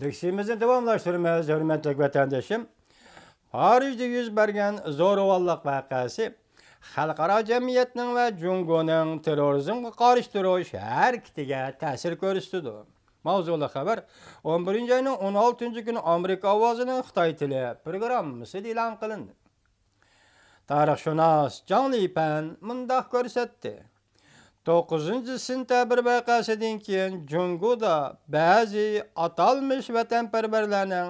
Dersimizni davomlashtiramiz, hurmatli vatandoshim. Parijda yuz bergan zo'ravonlik voqeasi xalqaro jamiyatning va Jungoning terrorizmga qarshi turish harakatiga ta'sir ko'rsatdi. Mavzuli xabar 11-oyning 16-kuni Amerika ovozining Xitoy tili programmasi e'lon qilindi. Tarixshunos Zhang Lipan mundaq ko'rsatdi. 9-sentabr voqeasidan keyin Jungoda ba'zi atalmış vatanparvarlarning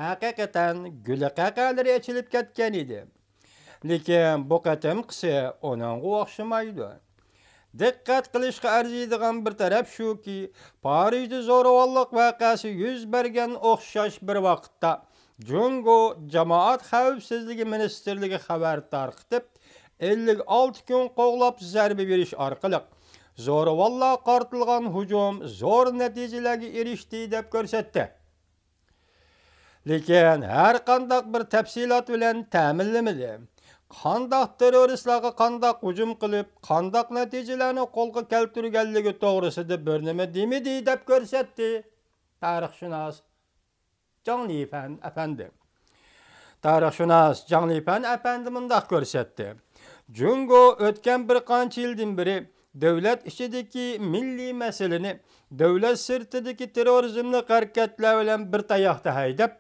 haqiqatan gulaqaqalari ochilib ketgan edi. Lekin bu qatimqisi uning o'xshamaydi. Diqqat qilishga arziydigan bir taraf shuki, Parijda zo'ravonlik voqeasi yuz bergan o'xshash bir vaqtda Jungo jamoat xavfsizligi ministrligi xabar tarqitib, 56 kun qo'g'lab zarba berish orqali zo'ravonlar qartilgan hujum zo'r natijalarga erishdi deb ko'rsatdi. Lekin har qanday bir tafsilot bilan ta'minlamadi. Qanday terroristlarga qanday hujum qilib, qanday natijalarni qo'lga keltirganligi to'g'risida bir nima demadi deb ko'rsatdi tarixshunos Zhang Lipan afandi. Tarixshunos Zhang Lipan afandi mundaq ko'rsatdi. Jungo o'tgan bir qancha yildan beri davlat ichidagi milliy masalani davlat sirtidagi terrorizmni harakatlar bilan bir tayoqda haydab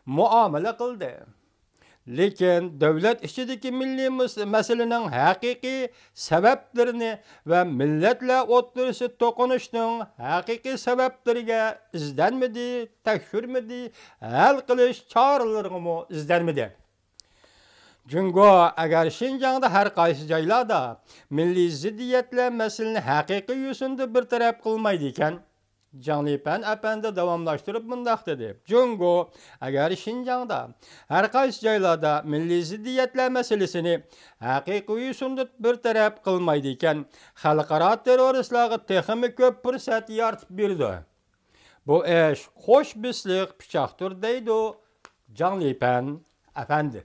muomala qildi. Lekin davlat ichidagi milliy masalaning haqiqiy sabablarini va millatlar o'rtasida to'qinishning haqiqiy sabablariga izlanmadi, tekshirmadi, hal qilish choralarini izlanmadi. Jungo agar Xinjiangda har qaysi joylarda milliy ziddiyatlar masalani haqiqiy yo'sinda bir taraf qilmaydi ekan, Zhang Lipan afandi davomlashtirib mundaq dedi. Jungo agar Xinjiangda har qaysi joylarda milliy ziddiyatlar masalasini haqiqiy yo'sinda bir taraf qilmaydi ekan, xalqaro terroristlarga texnik ko'p fursat yaratib berdi. Bu ish qo'sh bisliq pichoqdir deydi Zhang Lipan afandi.